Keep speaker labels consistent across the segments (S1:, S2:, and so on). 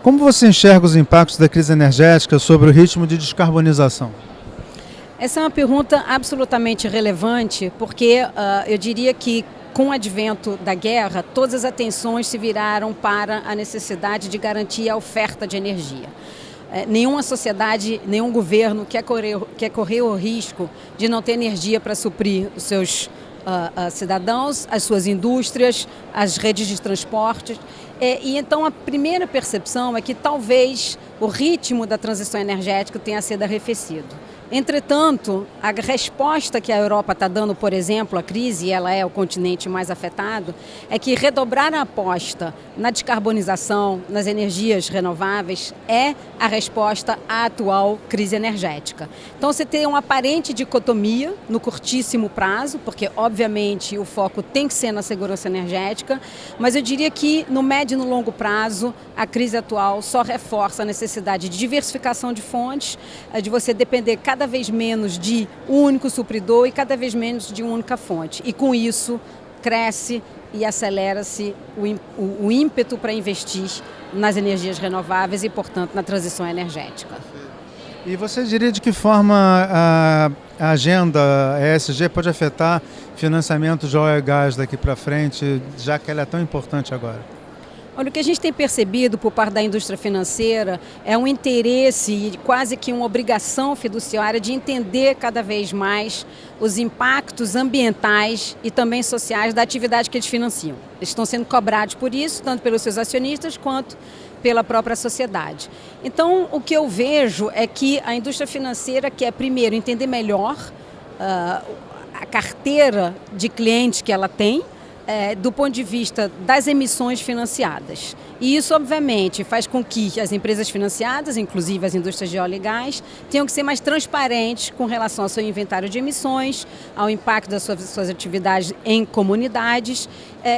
S1: Como você enxerga os impactos da crise energética sobre o ritmo de descarbonização?
S2: Essa é uma pergunta absolutamente relevante, porque eu diria que com o advento da guerra, todas as atenções se viraram para a necessidade de garantir a oferta de energia. Nenhuma sociedade, nenhum governo quer correr o risco de não ter energia para suprir os seus cidadãos, as suas indústrias, as redes de transporte. E então a primeira percepção é que talvez o ritmo da transição energética tenha sido arrefecido. Entretanto, a resposta que a Europa está dando, por exemplo, à crise, e ela é o continente mais afetado, é que redobrar a aposta na descarbonização, nas energias renováveis, é a resposta à atual crise energética. Então, você tem uma aparente dicotomia no curtíssimo prazo, porque, obviamente, o foco tem que ser na segurança energética, mas eu diria que, no médio e no longo prazo, a crise atual só reforça a necessidade de diversificação de fontes, de você depender cada vez menos de um único supridor e cada vez menos de uma única fonte. E com isso cresce e acelera-se o ímpeto para investir nas energias renováveis e, portanto, na transição energética.
S1: E você diria de que forma a agenda ESG pode afetar financiamento de óleo e gás daqui para frente, já que ela é tão importante agora?
S2: Olha, o que a gente tem percebido por parte da indústria financeira é um interesse e quase que uma obrigação fiduciária de entender cada vez mais os impactos ambientais e também sociais da atividade que eles financiam. Eles estão sendo cobrados por isso, tanto pelos seus acionistas quanto pela própria sociedade. Então, o que eu vejo é que a indústria financeira quer, primeiro, entender melhor a carteira de clientes que ela tem, do ponto de vista das emissões financiadas. E isso, obviamente, faz com que as empresas financiadas, inclusive as indústrias de óleo e gás, tenham que ser mais transparentes com relação ao seu inventário de emissões, ao impacto das suas atividades em comunidades,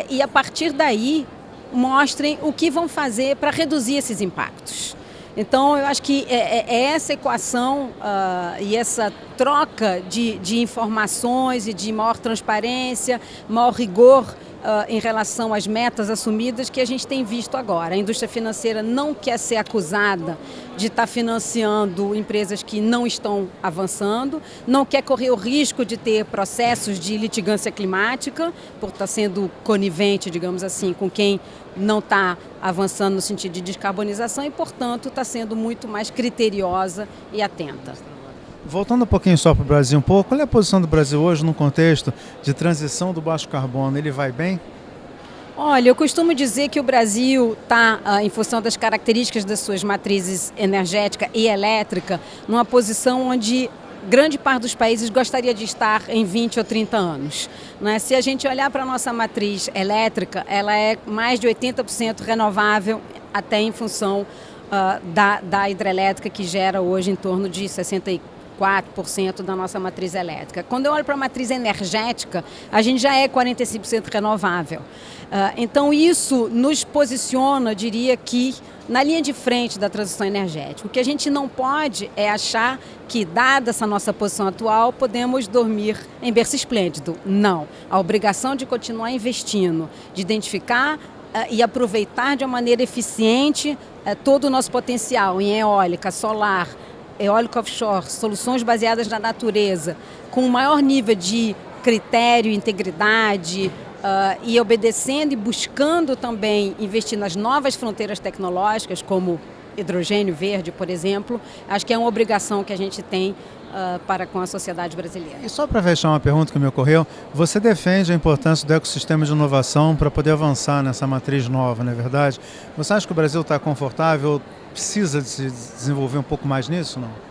S2: e, a partir daí, mostrem o que vão fazer para reduzir esses impactos. Então, eu acho que é essa equação e essa troca de informações e de maior transparência, maior rigor em relação às metas assumidas que a gente tem visto agora. A indústria financeira não quer ser acusada de estar financiando empresas que não estão avançando, não quer correr o risco de ter processos de litigância climática, por estar sendo conivente, digamos assim, com quem não está avançando no sentido de descarbonização e, portanto, está sendo muito mais criteriosa e atenta.
S1: Voltando um pouquinho só para o Brasil qual é a posição do Brasil hoje no contexto de transição do baixo carbono? Ele vai bem?
S2: Olha, eu costumo dizer que o Brasil está, em função das características das suas matrizes energética e elétrica, numa posição onde grande parte dos países gostaria de estar em 20 ou 30 anos. Né? Se a gente olhar para a nossa matriz elétrica, ela é mais de 80% renovável, até em função da hidrelétrica, que gera hoje em torno de 64% da nossa matriz elétrica. Quando eu olho para a matriz energética, a gente já é 45% renovável. Então isso nos posiciona, diria que, na linha de frente da transição energética. O que a gente não pode é achar que, dada essa nossa posição atual, podemos dormir em berço esplêndido. Não. A obrigação de continuar investindo, de identificar e aproveitar de uma maneira eficiente todo o nosso potencial em eólica, solar, eólica offshore, soluções baseadas na natureza, com o maior nível de critério, integridade, e obedecendo e buscando também investir nas novas fronteiras tecnológicas, como hidrogênio verde, por exemplo, acho que é uma obrigação que a gente tem para com a sociedade brasileira.
S1: E só para fechar uma pergunta que me ocorreu, você defende a importância do ecossistema de inovação para poder avançar nessa matriz nova, não é verdade? Você acha que o Brasil está confortável, precisa de se desenvolver um pouco mais nisso, não?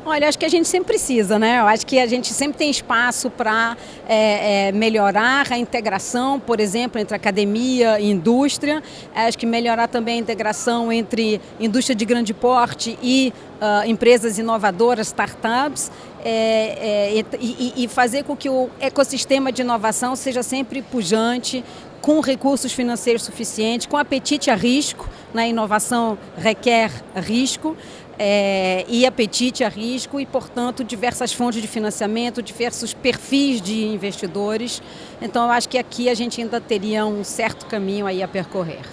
S2: Olha, acho que a gente sempre precisa, né? Eu acho que a gente sempre tem espaço para melhorar a integração, por exemplo, entre academia e indústria. Acho que melhorar também a integração entre indústria de grande porte e empresas inovadoras, startups, e fazer com que o ecossistema de inovação seja sempre pujante, com recursos financeiros suficientes, com apetite a risco, né? Inovação requer risco. E apetite a risco e, portanto, diversas fontes de financiamento, diversos perfis de investidores. Então, eu acho que aqui a gente ainda teria um certo caminho aí a percorrer.